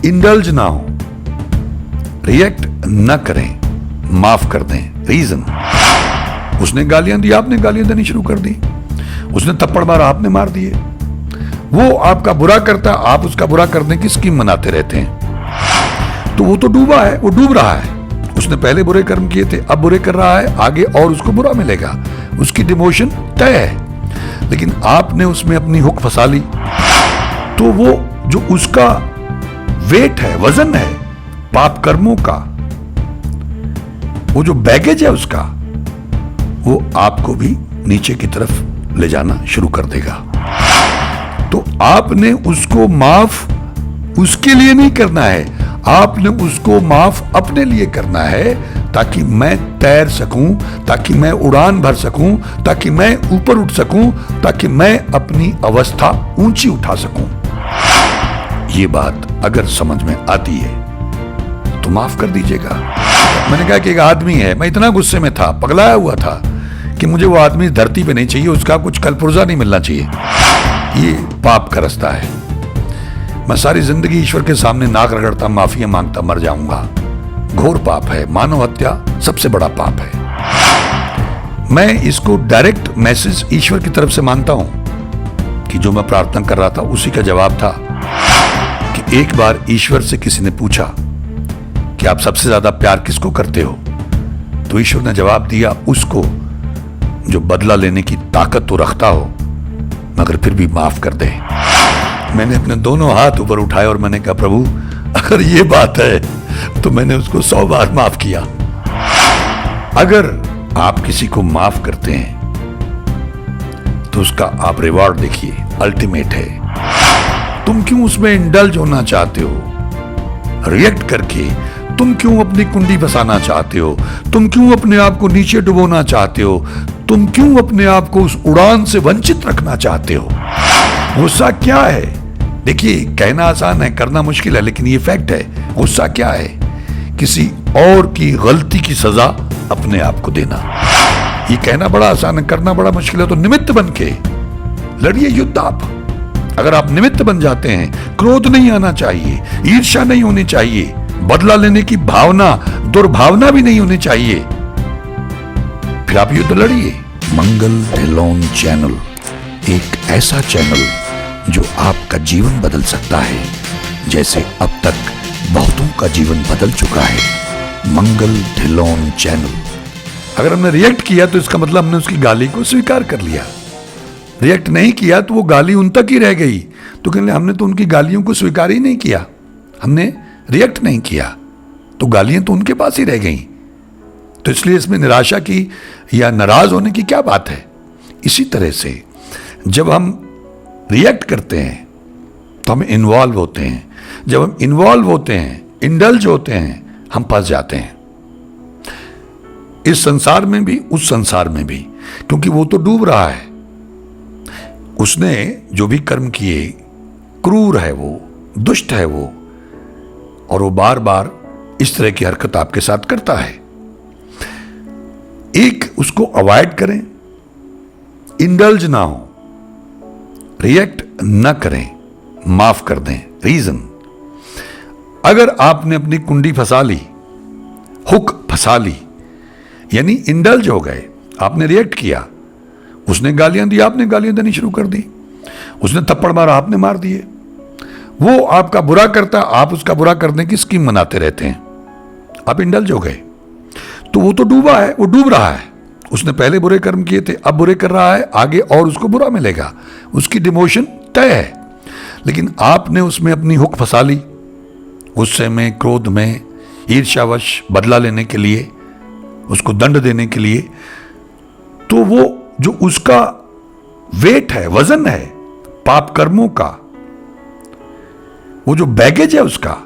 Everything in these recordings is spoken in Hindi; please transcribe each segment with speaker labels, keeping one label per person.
Speaker 1: इंडल्ज ना हो, रिएक्ट न करें, माफ कर दें। रीजन, उसने गालियां दी, आपने गालियां देनी शुरू कर दी। उसने थप्पड़ मारा, आपने मार दिए। वो आपका बुरा करता, आप उसका बुरा करने की स्कीम बनाते रहते हैं। तो वो तो डूबा है, वो डूब रहा है। उसने पहले बुरे कर्म किए थे, अब बुरे कर रहा है, आगे और उसको बुरा मिलेगा। उसकी डिमोशन तय है। लेकिन आपने उसमें अपनी हुक फंसा ली, तो वो जो उसका वेट है, वजन है पाप कर्मों का, वो जो बैगेज है उसका, वो आपको भी नीचे की तरफ ले जाना शुरू कर देगा। तो आपने उसको माफ उसके लिए नहीं करना है, आपने उसको माफ अपने लिए करना है, ताकि मैं तैर सकूं, ताकि मैं उड़ान भर सकूं, ताकि मैं ऊपर उठ सकूं, ताकि मैं अपनी अवस्था ऊंची उठा सकूं। ये बात अगर समझ में आती है तो माफ कर दीजिएगा। मैंने कहा कि एक आदमी है, मैं इतना गुस्से में था, पगलाया हुआ था कि मुझे वो आदमी धरती पे नहीं चाहिए, उसका कुछ कलपुर्जा नहीं मिलना चाहिए। ये पाप का रास्ता है। मैं सारी जिंदगी ईश्वर के सामने नाक रगड़ता, माफिया मांगता मर जाऊंगा। घोर पाप है। मानव हत्या सबसे बड़ा पाप है। मैं इसको डायरेक्ट मैसेज ईश्वर की तरफ से मानता हूं कि जो मैं प्रार्थना कर रहा था उसी का जवाब था कि एक बार ईश्वर से किसी ने पूछा कि आप सबसे ज्यादा प्यार किसको करते हो, तो ईश्वर ने जवाब दिया, उसको जो बदला लेने की ताकत तो रखता हो मगर फिर भी माफ कर दे। मैंने अपने दोनों हाथ ऊपर उठाए और मैंने कहा, प्रभु अगर ये बात है तो मैंने उसको 100 बार माफ किया। अगर आप किसी को माफ करते हैं तो उसका आप रिवॉर्ड देखिए, अल्टीमेट है। तुम क्यों उसमें इंडल्ज होना चाहते हो रिएक्ट करके? तुम क्यों अपनी कुंडी फंसाना चाहते हो? तुम क्यों अपने आप को नीचे डुबोना चाहते हो? तुम क्यों अपने आप को उस उड़ान से वंचित रखना चाहते हो? गुस्सा क्या है? देखिए, कहना आसान है, करना मुश्किल है, लेकिन ये फैक्ट है। गुस्सा क्या है? किसी और की गलती की सजा अपने आप को देना। ये कहना बड़ा आसान है, करना बड़ा मुश्किल है। तो निमित्त बन के लड़िए युद्ध आप। अगर आप निमित्त बन जाते हैं, क्रोध नहीं आना चाहिए, ईर्ष्या नहीं होनी चाहिए, बदला लेने की भावना, दुर्भावना भी नहीं होनी चाहिए, फिर आप युद्ध लड़िए। मंगल ढिल्लोन चैनल एक ऐसा चैनल जो आपका जीवन बदल सकता है, जैसे अब तक बहुतों का जीवन बदल चुका है। मंगल ढिल्लोन चैनल। अगर हमने रिएक्ट किया तो इसका मतलब हमने उसकी गाली को स्वीकार कर लिया। रिएक्ट नहीं किया तो वो गाली उन तक ही रह गई। तो कहने हमने तो उनकी गालियों को स्वीकार ही नहीं किया, हमने रिएक्ट नहीं किया, तो गालियां तो उनके पास ही रह गई। तो इसलिए इसमें निराशा की या नाराज होने की क्या बात है? इसी तरह से जब हम रिएक्ट करते हैं तो हम इन्वॉल्व होते हैं। जब हम इन्वॉल्व होते हैं, इंडल्ज होते हैं, हम फंस जाते हैं, इस संसार में भी उस संसार में भी, क्योंकि वो तो डूब रहा है। उसने जो भी कर्म किए, क्रूर है वो, दुष्ट है वो, और वो बार बार इस तरह की हरकत आपके साथ करता है। एक, उसको अवॉइड करें, इंडल्ज ना हो, रिएक्ट न करें, माफ कर दें। रीजन, अगर आपने अपनी कुंडी फंसा ली, हुक फंसा ली, यानी इंडल्ज हो गए, आपने रिएक्ट किया, उसने गालियां दी, आपने गालियां देनी शुरू कर दी, उसने थप्पड़ मारा, आपने मार दिए। वो आपका बुरा करता, आप उसका बुरा करने की स्कीम बनाते रहते हैं, आप इंडल्ज हो गए। तो वो तो डूबा है, वो डूब रहा है। उसने पहले बुरे कर्म किए थे, अब बुरे कर रहा है, आगे और उसको बुरा मिलेगा। उसकी डिमोशन तय है। लेकिन आपने उसमें अपनी हुक फंसा ली, गुस्से में, क्रोध में, ईर्ष्यावश, बदला लेने के लिए, उसको दंड देने के लिए। तो वो जो उसका वेट है, वजन है पाप कर्मों का, वो जो बैगेज है उसका,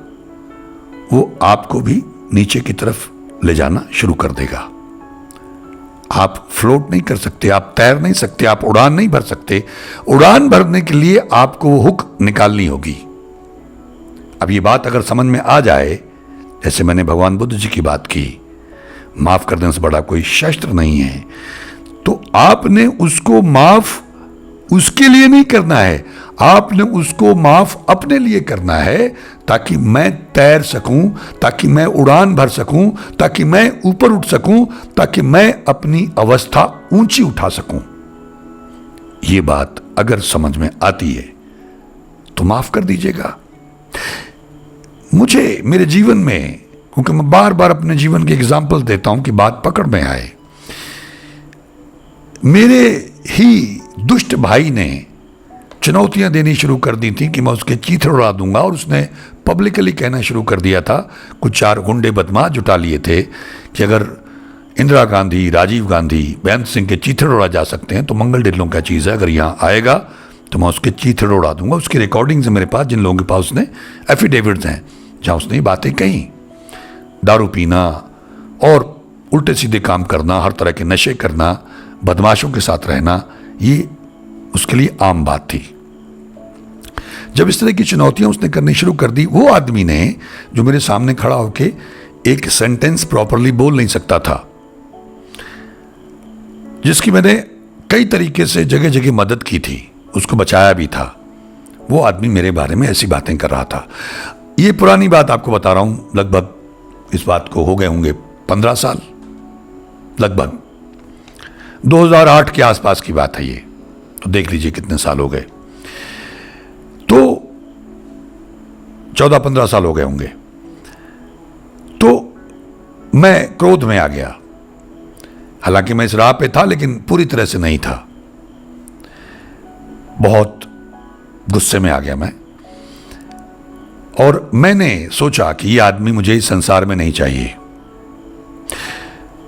Speaker 1: वो आपको भी नीचे की तरफ ले जाना शुरू कर देगा। आप फ्लोट नहीं कर सकते, आप तैर नहीं सकते, आप उड़ान नहीं भर सकते। उड़ान भरने के लिए आपको वो हुक निकालनी होगी। अब ये बात अगर समझ में आ जाए, जैसे मैंने भगवान बुद्ध जी की बात की, माफ कर देने से बड़ा कोई शस्त्र नहीं है, तो आपने उसको माफ उसके लिए नहीं करना है, आपने उसको माफ अपने लिए करना है, ताकि मैं तैर सकूं, ताकि मैं उड़ान भर सकूं, ताकि मैं ऊपर उठ सकूं, ताकि मैं अपनी अवस्था ऊंची उठा सकूं। यह बात अगर समझ में आती है तो माफ कर दीजिएगा। मुझे मेरे जीवन में, क्योंकि मैं बार बार अपने जीवन के एग्जाम्पल देता हूं कि बात पकड़ में आए, मेरे ही दुष्ट भाई ने चुनौतियां देनी शुरू कर दी थी कि मैं उसके चीथड़े उड़ा दूंगा, और उसने पब्लिकली कहना शुरू कर दिया था, कुछ 4 गुंडे बदमाश जुटा लिए थे कि अगर इंदिरा गांधी, राजीव गांधी, बेअंत सिंह के चीथड़े उड़ा जा सकते हैं तो मंगल ढिल्लों क्या चीज़ है, अगर यहाँ आएगा तो मैं उसके चीथड़े उड़ा दूंगा। उसकी रिकॉर्डिंग्स है मेरे पास, जिन लोगों के पास उसने एफिडेविट्स हैं जहाँ उसने ये बातें कही। दारू पीना और उल्टे सीधे काम करना, हर तरह के नशे करना, बदमाशों के साथ रहना, ये उसके लिए आम बात थी। जब इस तरह की चुनौतियां उसने करनी शुरू कर दी, वो आदमी ने जो मेरे सामने खड़ा होके एक सेंटेंस प्रॉपरली बोल नहीं सकता था, जिसकी मैंने कई तरीके से जगह जगह मदद की थी, उसको बचाया भी था, वो आदमी मेरे बारे में ऐसी बातें कर रहा था। ये पुरानी बात आपको बता रहा हूं, लगभग इस बात को हो गए होंगे 15 साल, लगभग 2008 के आसपास की बात है ये, तो देख लीजिए कितने साल हो गए। तो 14-15 साल हो गए होंगे। तो मैं क्रोध में आ गया, हालांकि मैं इस राह पे था लेकिन पूरी तरह से नहीं था। बहुत गुस्से में आ गया मैं, और मैंने सोचा कि यह आदमी मुझे इस संसार में नहीं चाहिए।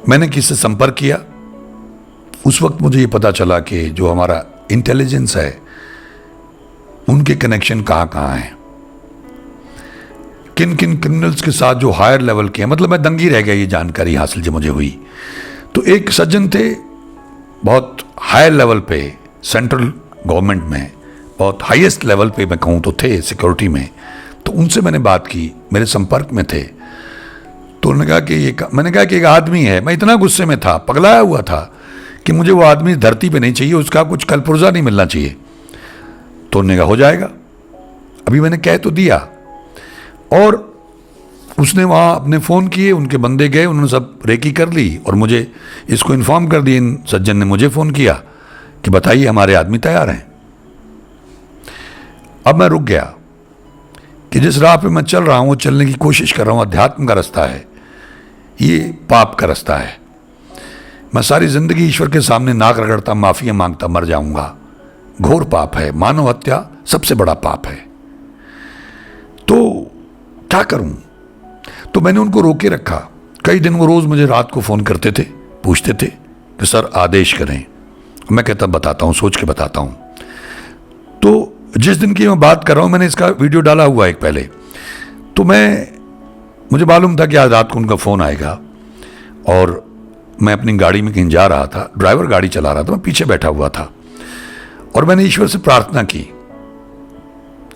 Speaker 1: मैंने किससे संपर्क किया, उस वक्त मुझे ये पता चला कि जो हमारा इंटेलिजेंस है उनके कनेक्शन कहां कहां हैं, किन किन क्रिमिनल्स के साथ जो हायर लेवल के हैं। मतलब मैं दंगी रह गया ये जानकारी हासिल जब मुझे हुई। तो एक सज्जन थे बहुत हायर लेवल पे, सेंट्रल गवर्नमेंट में बहुत हाईएस्ट लेवल पे मैं कहूँ तो थे, सिक्योरिटी में। तो उनसे मैंने बात की, मेरे संपर्क में थे। तो उन्होंने कहा कि मैंने कहा कि एक आदमी है, मैं इतना गुस्से में था, पगलाया हुआ था कि मुझे वो आदमी धरती पे नहीं चाहिए, उसका कुछ कलपुर्जा नहीं मिलना चाहिए। तो उन्होंने कहा हो जाएगा, अभी मैंने कह तो दिया। और उसने वहाँ अपने फ़ोन किए, उनके बंदे गए, उन्होंने सब रेकी कर ली और मुझे इसको इन्फॉर्म कर दिया। इन सज्जन ने मुझे फ़ोन किया कि बताइए हमारे आदमी तैयार हैं। अब मैं रुक गया कि जिस राह पे मैं चल रहा हूँ, वो चलने की कोशिश कर रहा हूँ, अध्यात्म का रास्ता है, ये पाप का रास्ता है। मैं सारी जिंदगी ईश्वर के सामने नाक रगड़ता, माफिया मांगता मर जाऊंगा। घोर पाप है, मानव हत्या सबसे बड़ा पाप है। तो क्या करूं? तो मैंने उनको रोके रखा। कई दिन वो रोज मुझे रात को फोन करते थे, पूछते थे कि सर आदेश करें। मैं कहता बताता हूं, सोच के बताता हूं। तो जिस दिन की मैं बात कर रहा हूं, मैंने इसका वीडियो डाला हुआ एक पहले। तो मुझे मालूम था कि आज रात को उनका फोन आएगा, और मैं अपनी गाड़ी में कहीं जा रहा था, ड्राइवर गाड़ी चला रहा था, मैं पीछे बैठा हुआ था। और मैंने ईश्वर से प्रार्थना की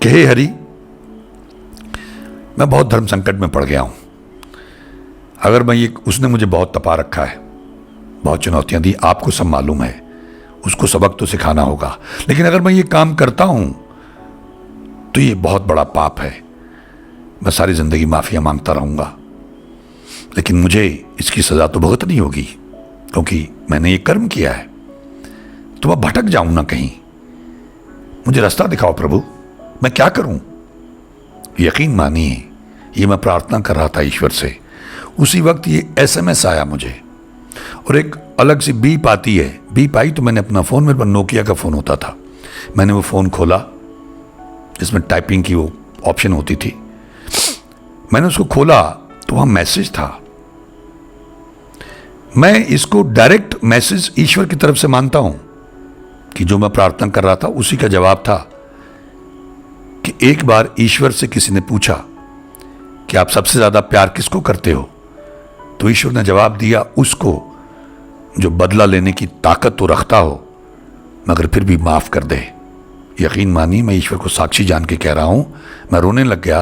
Speaker 1: कि हे हरि, मैं बहुत धर्म संकट में पड़ गया हूं। अगर उसने मुझे बहुत तपा रखा है, बहुत चुनौतियां दी, आपको सब मालूम है, उसको सबक तो सिखाना होगा। लेकिन अगर मैं ये काम करता हूं तो ये बहुत बड़ा पाप है, मैं सारी जिंदगी माफिया मांगता रहूंगा, लेकिन मुझे इसकी सजा तो भुगतनी होगी क्योंकि मैंने ये कर्म किया है। तो मैं भटक जाऊं ना कहीं, मुझे रास्ता दिखाओ प्रभु, मैं क्या करूं? यकीन मानिए, ये मैं प्रार्थना कर रहा था ईश्वर से। उसी वक्त ये SMS आया मुझे, और एक अलग सी बीप आती है। बीप आई तो मैंने अपना फ़ोन, मेरे पास नोकिया का फ़ोन होता था, मैंने वो फ़ोन खोला जिसमें टाइपिंग की वो ऑप्शन होती थी। मैंने उसको खोला तो वहाँ मैसेज था। मैं इसको डायरेक्ट मैसेज ईश्वर की तरफ से मानता हूं कि जो मैं प्रार्थना कर रहा था उसी का जवाब था कि एक बार ईश्वर से किसी ने पूछा कि आप सबसे ज्यादा प्यार किसको करते हो? तो ईश्वर ने जवाब दिया, उसको जो बदला लेने की ताकत तो रखता हो मगर फिर भी माफ कर दे। यकीन मानिए, मैं ईश्वर को साक्षी जान के कह रहा हूं, मैं रोने लग गया।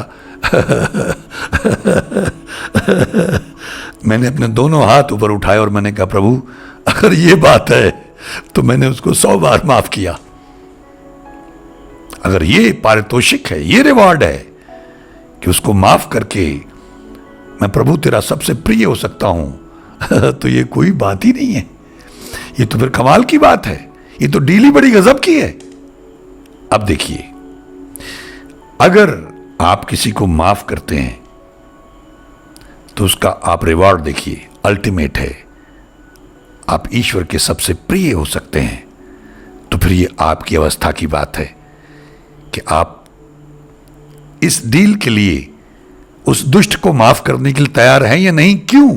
Speaker 1: मैंने अपने दोनों हाथ ऊपर उठाए और मैंने कहा प्रभु, अगर ये बात है तो मैंने उसको 100 बार माफ किया। अगर ये पारितोषिक है, ये रिवॉर्ड है कि उसको माफ करके मैं प्रभु तेरा सबसे प्रिय हो सकता हूं तो ये कोई बात ही नहीं है। ये तो फिर कमाल की बात है, ये तो डील ही बड़ी गजब की है। अब देखिए, अगर आप किसी को माफ करते हैं तो उसका आप रिवॉर्ड देखिए, अल्टीमेट है, आप ईश्वर के सबसे प्रिय हो सकते हैं। तो फिर ये आपकी अवस्था की बात है कि आप इस डील के लिए उस दुष्ट को माफ करने के लिए तैयार हैं या नहीं। क्यों?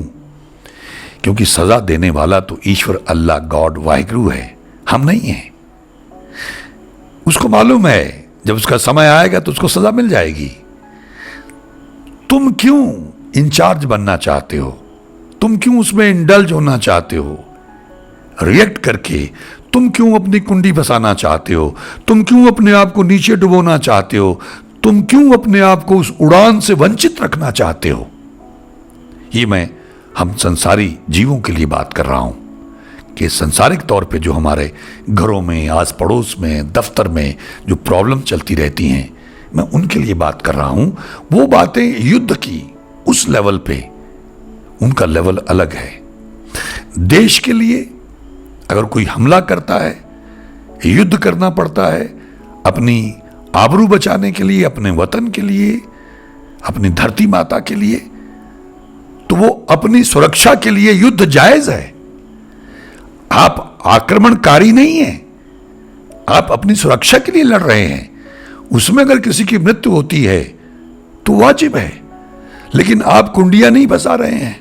Speaker 1: क्योंकि सजा देने वाला तो ईश्वर, अल्लाह, गॉड, वाहिगुरु है, हम नहीं हैं। उसको मालूम है जब उसका समय आएगा तो उसको सजा मिल जाएगी। तुम क्यों इंचार्ज बनना चाहते हो? तुम क्यों उसमें इंडल्ज होना चाहते हो? रिएक्ट करके तुम क्यों अपनी कुंडी फंसाना चाहते हो? तुम क्यों अपने आप को नीचे डुबोना चाहते हो? तुम क्यों अपने आप को उस उड़ान से वंचित रखना चाहते हो? ये मैं हम संसारी जीवों के लिए बात कर रहा हूं कि सांसारिक तौर पे जो हमारे घरों में, आस पड़ोस में, दफ्तर में जो प्रॉब्लम चलती रहती हैं, मैं उनके लिए बात कर रहा हूं। वो बातें युद्ध की उस लेवल पे, उनका लेवल अलग है। देश के लिए अगर कोई हमला करता है, युद्ध करना पड़ता है अपनी आबरू बचाने के लिए, अपने वतन के लिए, अपनी धरती माता के लिए, तो वो अपनी सुरक्षा के लिए युद्ध जायज है। आप आक्रमणकारी नहीं हैं, आप अपनी सुरक्षा के लिए लड़ रहे हैं। उसमें अगर किसी की मृत्यु होती है तो वाजिब है, लेकिन आप कुंडियां नहीं फंसा रहे हैं।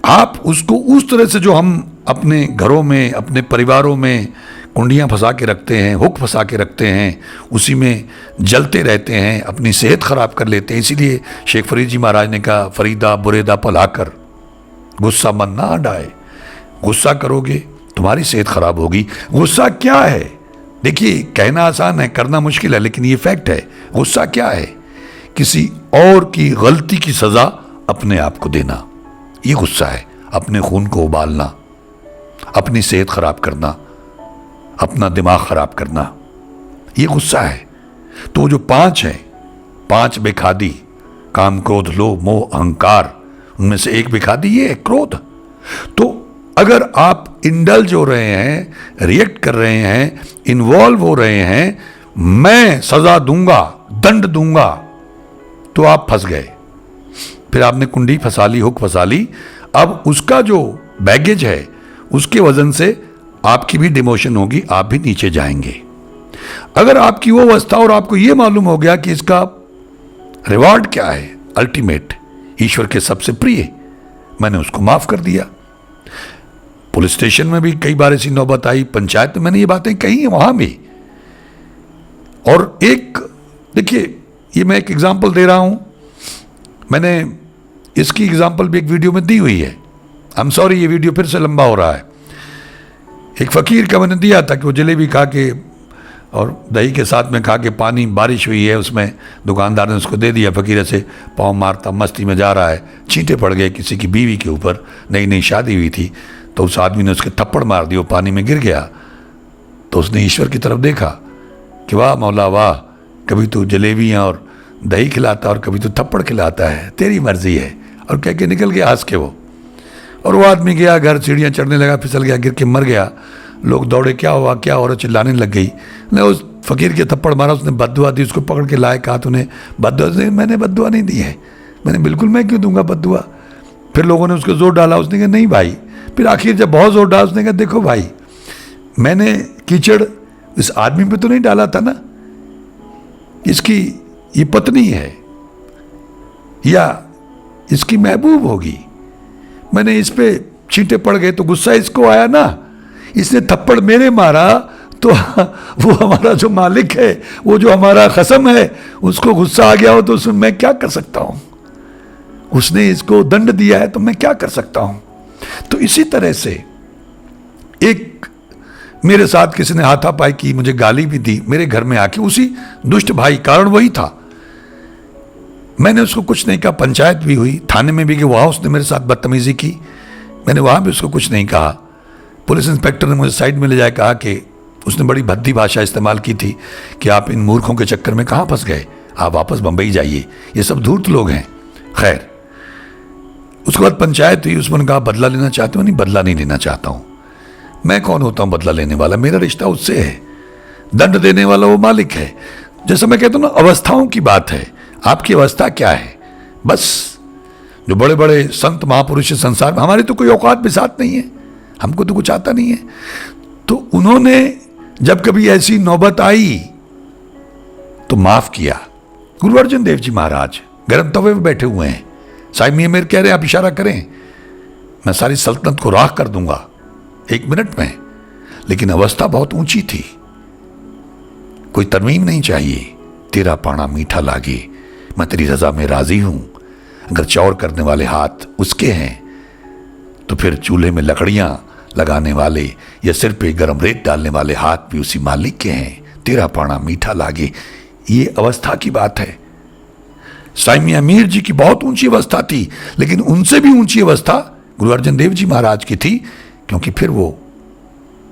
Speaker 1: आप उसको उस तरह से, जो हम अपने घरों में, अपने परिवारों में कुंडियां फंसा के रखते हैं, हुक फंसा के रखते हैं, उसी में जलते रहते हैं, अपनी सेहत खराब कर लेते हैं। इसीलिए शेख फरीद जी महाराज ने कहा, फरीदा बुरेदा पलाकर गुस्सा मन ना डाए। गुस्सा करोगे तुम्हारी सेहत खराब होगी। गुस्सा क्या है? देखिए, कहना आसान है, करना मुश्किल है, लेकिन ये फैक्ट है। गुस्सा क्या है? किसी और की गलती की सजा अपने आप को देना, ये गुस्सा है। अपने खून को उबालना, अपनी सेहत खराब करना, अपना दिमाग खराब करना, ये गुस्सा है। तो जो 5 है, 5 बेखादी, काम, क्रोध, लोभ, मोह, अहंकार, उनमें से एक बेखादी ये है, क्रोध। तो अगर आप इंडल्ज हो रहे हैं, रिएक्ट कर रहे हैं, इन्वॉल्व हो रहे हैं, मैं सजा दूंगा, दंड दूंगा, तो आप फंस गए। फिर आपने कुंडी फंसा ली, हुक फंसा ली। अब उसका जो बैगेज है, उसके वजन से आपकी भी डिमोशन होगी, आप भी नीचे जाएंगे। अगर आपकी वो अवस्था और आपको ये मालूम हो गया कि इसका रिवॉर्ड क्या है, अल्टीमेट, ईश्वर के सबसे प्रिय, मैंने उसको माफ कर दिया। पुलिस स्टेशन में भी कई बार ऐसी नौबत आई, पंचायत में मैंने ये बातें कही हैं, वहां भी। और एक देखिए, ये मैं एक एग्जांपल दे रहा हूं, मैंने इसकी एग्जांपल भी एक वीडियो में दी हुई है। आई एम सॉरी, ये वीडियो फिर से लंबा हो रहा है। एक फकीर का मैंने दिया था कि वो जलेबी खा के और दही के साथ में खा के, पानी, बारिश हुई है उसमें, दुकानदार ने उसको दे दिया। फकीर ऐसे पाँव मारता मस्ती में जा रहा है, छींटे पड़ गए किसी की बीवी के ऊपर, नई नई शादी हुई थी, तो उस आदमी ने उसके थप्पड़ मार दिया, वो पानी में गिर गया। तो उसने ईश्वर की तरफ देखा कि वाह मौला वाह, कभी तो जलेबियाँ और दही खिलाता और कभी तो थप्पड़ खिलाता है, तेरी मर्जी है। और कह के निकल गया हंस के वो। और वो आदमी गया घर, सीढ़ियाँ चढ़ने लगा, फिसल गया, गिर के मर गया। लोग दौड़े, क्या हुआ क्या हो रहा, चिल्लाने लग गई। ने उस फकीर के थप्पड़ मारा, उसने बद्दुआ दी, उसको पकड़ के लाए, कहा तूने बद्दुआ? मैंने बद्दुआ नहीं दी है। मैंने बिल्कुल, मैं क्यों दूंगा बद्दुआ? फिर लोगों ने उसको जोर डाला, उसने कहा नहीं भाई। फिर आखिर जब बहुत जोर डाला, उसने कहा देखो भाई, मैंने कीचड़ इस आदमी पे तो नहीं डाला था ना, इसकी ये पत्नी है या इसकी महबूब होगी, मैंने इस पे छींटे पड़ गए तो गुस्सा इसको आया ना, इसने थप्पड़ मेरे मारा तो वो हमारा जो मालिक है, वो जो हमारा खसम है, उसको गुस्सा आ गया हो तो उसमें मैं क्या कर सकता हूं? उसने इसको दंड दिया है तो मैं क्या कर सकता हूं? तो इसी तरह से एक मेरे साथ किसी ने हाथापाई की, मुझे गाली भी दी मेरे घर में आके, उसी दुष्ट भाई, कारण वही था। मैंने उसको कुछ नहीं कहा, पंचायत भी हुई, थाने में भी गए, वहां उसने मेरे साथ बदतमीजी की, मैंने वहां भी उसको कुछ नहीं कहा। पुलिस इंस्पेक्टर ने मुझे साइड में ले जाए, कहा कि उसने बड़ी भद्दी भाषा इस्तेमाल की थी कि आप इन मूर्खों के चक्कर में कहाँ फंस गए, आप वापस बंबई जाइए, ये सब धूर्त लोग हैं। खैर, उसके बाद पंचायत हुई, उसमें कहा बदला लेना चाहते हो? नहीं, बदला नहीं लेना चाहता हूं। मैं कौन होता हूं बदला लेने वाला? मेरा रिश्ता उससे है, दंड देने वाला वो मालिक है। जैसे मैं कहता हूं ना, अवस्थाओं की बात है। आपकी अवस्था क्या है? बस जो बड़े बड़े संत महापुरुष संसार में, हमारी तो कोई औकात भी साथ नहीं है, हमको तो कुछ आता नहीं है। तो उन्होंने जब कभी ऐसी नौबत आई तो माफ किया। गुरु अर्जन देव जी महाराज गर्म तवे पे बैठे हुए हैं, साईं मियां मीर कह रहे हैं आप इशारा करें, मैं सारी सल्तनत को राख कर दूंगा 1 मिनट में। लेकिन अवस्था बहुत ऊंची थी, कोई तरमीम नहीं चाहिए। तेरा पाना मीठा लागे, मैं तेरी रजा में राजी हूं। अगर चौर करने वाले हाथ उसके हैं तो फिर चूल्हे में लकड़ियां लगाने वाले या सिर पे गरम रेत डालने वाले हाथ भी उसी मालिक के हैं। तेरा पाना मीठा लागे, ये अवस्था की बात है। साईं मियां मीर जी की बहुत ऊंची अवस्था थी, लेकिन उनसे भी ऊंची अवस्था गुरु अर्जन देव जी महाराज की थी, क्योंकि फिर वो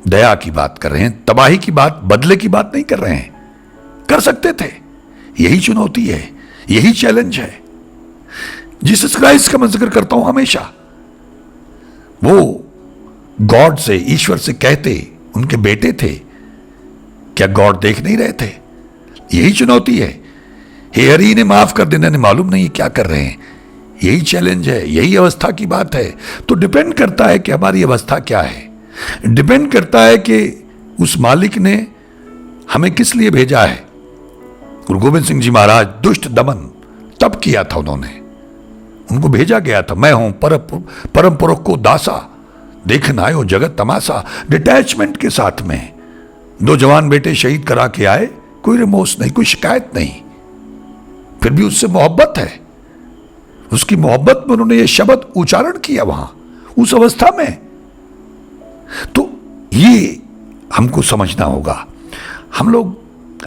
Speaker 1: दया की बात कर रहे हैं, तबाही की बात, बदले की बात नहीं कर रहे हैं। कर सकते थे, यही चुनौती है, यही चैलेंज है। जीसस क्राइस्ट का मैं जिक्र करता हूं हमेशा, वो गॉड से, ईश्वर से कहते उनके बेटे थे, क्या गॉड देख नहीं रहे थे? यही चुनौती है। हे हरि, ने माफ कर देना, ने मालूम नहीं क्या कर रहे हैं, यही चैलेंज है, यही अवस्था की बात है। तो डिपेंड करता है कि हमारी अवस्था क्या है, डिपेंड करता है कि उस मालिक ने हमें किस लिए भेजा है। गुरु गोविंद सिंह जी महाराज दुष्ट दमन तब किया था उन्होंने, उनको भेजा गया था, मैं हूं परम पुरुष को दासा, देखना आयो जगत तमाशा। डिटैचमेंट के साथ में 2 जवान बेटे शहीद करा के आए, कोई रिमोर्स नहीं, कोई शिकायत नहीं, फिर भी उससे मोहब्बत है। उसकी मोहब्बत में उन्होंने ये शब्द उच्चारण किया वहां उस अवस्था में। तो ये हमको समझना होगा। हम लोग,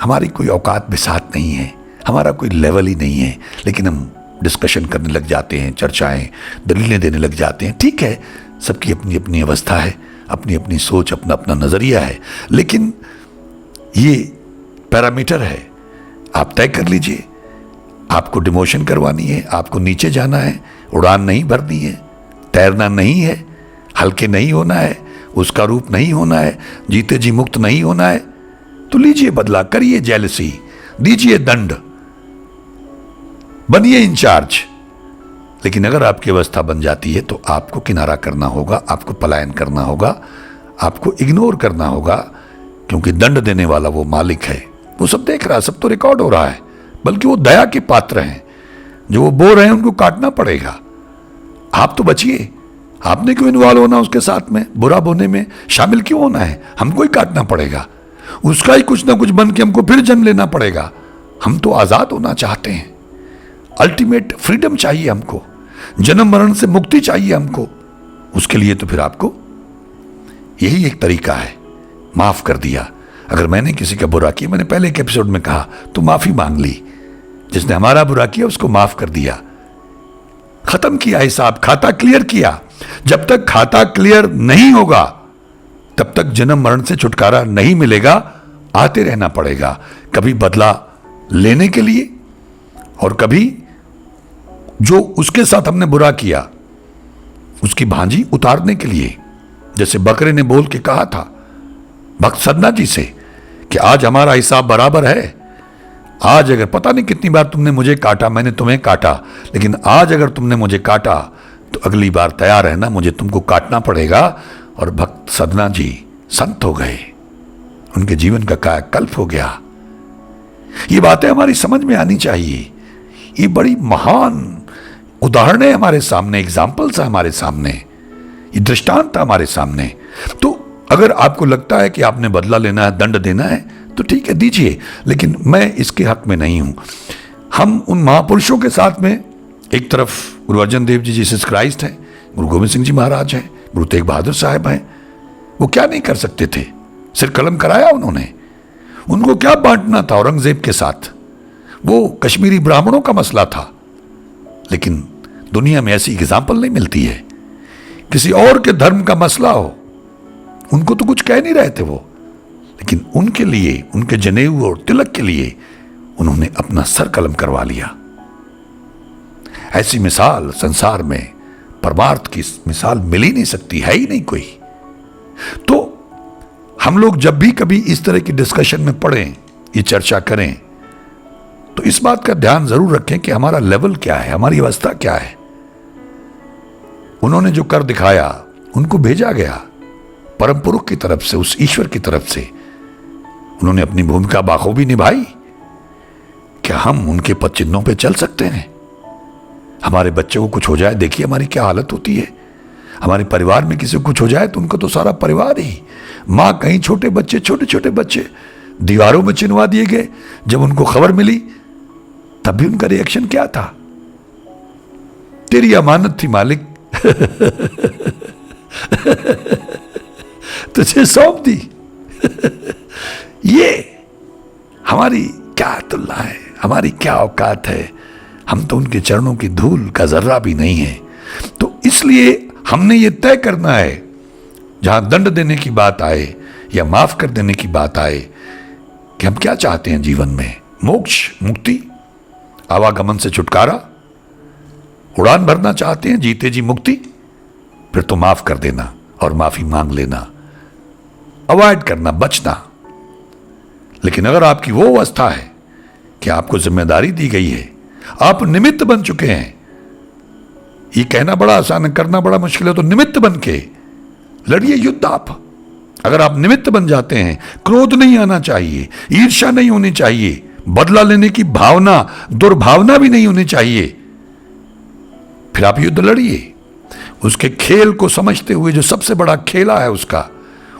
Speaker 1: हमारी कोई औकात भी साथ नहीं है, हमारा कोई लेवल ही नहीं है, लेकिन हम डिस्कशन करने लग जाते हैं, चर्चाएं, दलीलें देने लग जाते हैं। ठीक है, सबकी अपनी अपनी अवस्था है, अपनी अपनी सोच, अपना अपना नजरिया है, लेकिन ये पैरामीटर है। आप तय कर लीजिए, आपको डिमोशन करवानी है, आपको नीचे जाना है, उड़ान नहीं भरनी है, तैरना नहीं है, हल्के नहीं होना है, उसका रूप नहीं होना है, जीते जी मुक्त नहीं होना है, तो लीजिए बदला, करिए जेलसी, दीजिए दंड, बनिए इंचार्ज। लेकिन अगर आपकी अवस्था बन जाती है तो आपको किनारा करना होगा, आपको पलायन करना होगा, आपको इग्नोर करना होगा, क्योंकि दंड देने वाला वो मालिक है, वो सब देख रहा है, सब तो रिकॉर्ड हो रहा है। बल्कि वो दया के पात्र हैं, जो वो बो रहे हैं उनको काटना पड़ेगा। आप तो बचिए, आपने क्यों इन्वॉल्व होना उसके साथ में, बुरा बोने में शामिल क्यों होना है? हमको ही काटना पड़ेगा, उसका ही कुछ ना कुछ बन के हमको फिर जन्म लेना पड़ेगा। हम तो आजाद होना चाहते हैं, अल्टीमेट फ्रीडम चाहिए हमको, जन्म मरण से मुक्ति चाहिए हमको। उसके लिए तो फिर आपको यही एक तरीका है, माफ कर दिया। अगर मैंने किसी का बुरा किया, मैंने पहले के एपिसोड में कहा, तो माफी मांग ली। जिसने हमारा बुरा किया उसको माफ कर दिया, खत्म किया हिसाब, खाता क्लियर किया। जब तक खाता क्लियर नहीं होगा तब तक जन्म मरण से छुटकारा नहीं मिलेगा, आते रहना पड़ेगा, कभी बदला लेने के लिए और कभी जो उसके साथ हमने बुरा किया उसकी भांजी उतारने के लिए। जैसे बकरे ने बोल के कहा था भक्त सदना जी से कि आज हमारा हिसाब बराबर है, आज अगर पता नहीं कितनी बार तुमने मुझे काटा, मैंने तुम्हें काटा, लेकिन आज अगर तुमने मुझे काटा तो अगली बार तैयार रहना, मुझे तुमको काटना पड़ेगा। और भक्त सदना जी संत हो गए, उनके जीवन का कायाकल्प हो गया। ये बातें हमारी समझ में आनी चाहिए। ये बड़ी महान उदाहरण है हमारे सामने, एग्जाम्पल्स है हमारे सामने, ये दृष्टांत है हमारे सामने। तो अगर आपको लगता है कि आपने बदला लेना है, दंड देना है, तो ठीक है दीजिए, लेकिन मैं इसके हक में नहीं हूं। हम उन महापुरुषों के साथ में, एक तरफ गुरु अर्जन देव जी जीसस क्राइस्ट हैं, गुरु गोविंद सिंह जी महाराज हैं, गुरु तेग बहादुर साहब हैं। वो क्या नहीं कर सकते थे? सिर कलम कराया उन्होंने। उनको क्या बांटना था औरंगजेब के साथ? वो कश्मीरी ब्राह्मणों का मसला था, लेकिन दुनिया में ऐसी एग्जाम्पल नहीं मिलती है। किसी और के धर्म का मसला हो, उनको तो कुछ कह नहीं रहे थे वो, लेकिन उनके लिए, उनके जनेऊ और तिलक के लिए उन्होंने अपना सर कलम करवा लिया। ऐसी मिसाल संसार में परमार्थ की मिसाल मिल ही नहीं सकती, है ही नहीं कोई। तो हम लोग जब भी कभी इस तरह की डिस्कशन में पढ़ें, ये चर्चा करें, तो इस बात का ध्यान जरूर रखें कि हमारा लेवल क्या है, हमारी अवस्था क्या है। उन्होंने जो कर दिखाया, उनको भेजा गया परम पुरुष की तरफ से, उस ईश्वर की तरफ से। उन्होंने अपनी भूमिका बाखूबी निभाई। क्या हम उनके पद चिन्हों पे चल सकते हैं? हमारे बच्चे को कुछ हो जाए, देखिए हमारी क्या हालत होती है। हमारे परिवार में किसी को कुछ हो जाए तो उनको तो सारा परिवार ही, मां कहीं छोटे बच्चे, छोटे छोटे बच्चे दीवारों में चिनवा दिए गए। जब उनको खबर मिली तब भी उनका रिएक्शन क्या था? तेरी अमानत थी मालिक, तुझे सौंप दी। ये हमारी क्या तुलना है, हमारी क्या औकात है? हम तो उनके चरणों की धूल का जर्रा भी नहीं है। तो इसलिए हमने ये तय करना है, जहां दंड देने की बात आए या माफ कर देने की बात आए, कि हम क्या चाहते हैं जीवन में। मोक्ष, मुक्ति, आवागमन से छुटकारा, उड़ान भरना चाहते हैं, जीते जी मुक्ति, फिर तो माफ कर देना और माफी मांग लेना, अवॉइड करना, बचना। लेकिन अगर आपकी वो अवस्था है कि आपको जिम्मेदारी दी गई है, आप निमित्त बन चुके हैं, ये कहना बड़ा आसान है, करना बड़ा मुश्किल है, तो निमित्त बन के लड़िए युद्ध आप। अगर आप निमित्त बन जाते हैं, क्रोध नहीं आना चाहिए, ईर्ष्या नहीं होनी चाहिए, बदला लेने की भावना, दुर्भावना भी नहीं होनी चाहिए, फिर आप युद्ध लड़िए। उसके खेल को समझते हुए, जो सबसे बड़ा खेला है उसका,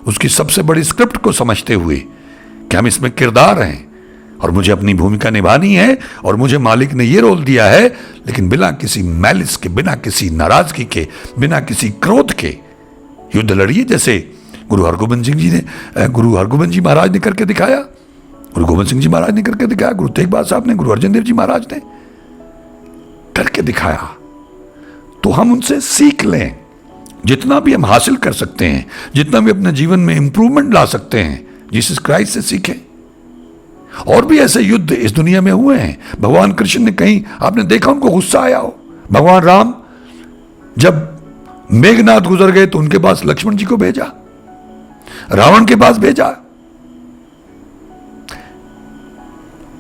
Speaker 1: उसकी सबसे बड़ी स्क्रिप्ट को समझते हुए कि हम इसमें किरदार हैं और मुझे अपनी भूमिका निभानी है और मुझे मालिक ने ये रोल दिया है, लेकिन बिना किसी मैलिस के, बिना किसी नाराजगी के, बिना किसी क्रोध के युद्ध लड़िए। जैसे गुरु हरगोबिंद जी महाराज ने करके दिखाया, गुरु गोविंद सिंह जी महाराज ने करके दिखाया, गुरु तेग बहादुर साहब ने, गुरु अर्जन देव जी महाराज ने करके दिखाया। तो हम उनसे सीख लें, जितना भी हम हासिल कर सकते हैं, जितना भी अपने जीवन में इंप्रूवमेंट ला सकते हैं, जीसस क्राइस्ट से सीखें। और भी ऐसे युद्ध इस दुनिया में हुए हैं। भगवान कृष्ण ने, कहीं आपने देखा उनको गुस्सा आया हो? भगवान राम जब मेघनाथ गुजर गए तो उनके पास लक्ष्मण जी को भेजा, रावण के पास भेजा।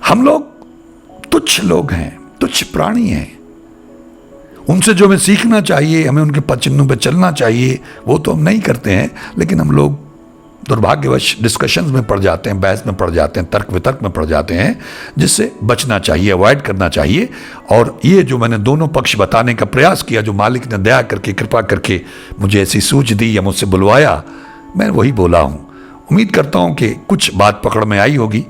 Speaker 1: हम लोग तुच्छ लोग हैं, तुच्छ प्राणी हैं। उनसे जो हमें सीखना चाहिए, हमें उनके पद चिन्हों पर चलना चाहिए, वो तो हम नहीं करते हैं। लेकिन हम लोग दुर्भाग्यवश डिस्कशंस में पड़ जाते हैं, बहस में पड़ जाते हैं, तर्क वितर्क में पड़ जाते हैं, जिससे बचना चाहिए, अवॉइड करना चाहिए। और ये जो मैंने दोनों पक्ष बताने का प्रयास किया, जो मालिक ने दया करके, कृपा करके मुझे ऐसी सूझ दी या मुझसे बुलवाया, मैं वही बोला हूं। उम्मीद करता हूं कि कुछ बात पकड़ में आई होगी।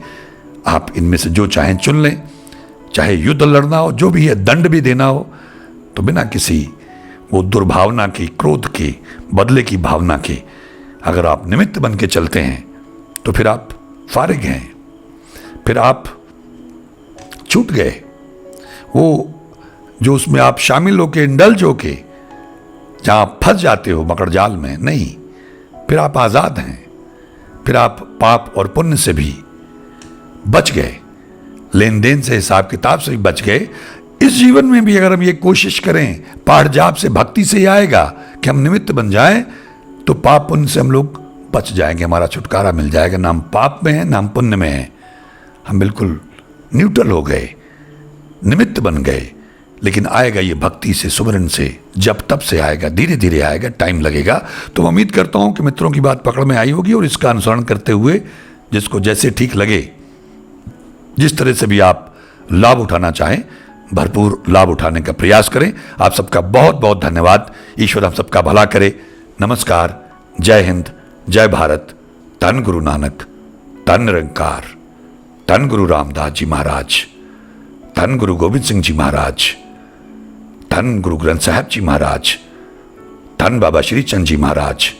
Speaker 1: आप इनमें से जो चाहें चुन लें, चाहे युद्ध लड़ना हो, जो भी है, दंड भी देना हो, तो बिना किसी वो दुर्भावना की, क्रोध की, बदले की भावना की अगर आप निमित्त बन के चलते हैं तो फिर आप फारिग हैं, फिर आप छूट गए। वो जो उसमें आप शामिल होके, इंडल्ज होके जहां फंस जाते हो मकड़ जाल में, नहीं, फिर आप आजाद हैं। फिर आप पाप और पुण्य से भी बच गए, लेन देन से, हिसाब किताब से भी बच गए। इस जीवन में भी अगर हम ये कोशिश करें, पाठ जाप से, भक्ति से ही आएगा कि हम निमित्त बन जाएं, तो पाप पुण्य से हम लोग बच जाएंगे, हमारा छुटकारा मिल जाएगा। ना हम पाप में हैं, ना हम पुण्य में हैं, हम बिल्कुल न्यूट्रल हो गए, निमित्त बन गए। लेकिन आएगा ये भक्ति से, सुमरन से, जब तब से आएगा, धीरे धीरे आएगा, टाइम लगेगा। तो मैं उम्मीद करता हूं कि मित्रों की बात पकड़ में आई होगी और इसका अनुसरण करते हुए जिसको जैसे ठीक लगे, जिस तरह से भी आप लाभ उठाना चाहें, भरपूर लाभ उठाने का प्रयास करें। आप सबका बहुत बहुत धन्यवाद। ईश्वर आप सबका भला करे। नमस्कार, जय हिंद, जय भारत। धन गुरु नानक, धन निरंकार, धन गुरु रामदास जी महाराज, धन गुरु गोविंद सिंह जी महाराज, धन गुरु ग्रंथ साहब जी महाराज, धन बाबा श्री चंद जी महाराज,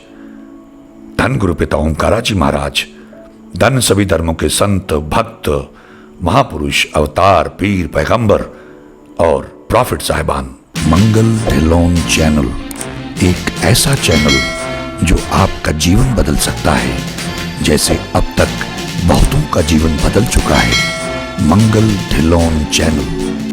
Speaker 1: धन गुरु पिता ओंकारा जी महाराज, धन सभी धर्मों के संत, भक्त, महापुरुष, अवतार, पीर, पैगंबर और प्रॉफिट साहिबान। मंगल एलोन चैनल एक ऐसा चैनल जो आपका जीवन बदल सकता है, जैसे अब तक बहुतों का जीवन बदल चुका है। मंगल ढिल्लोन चैनल।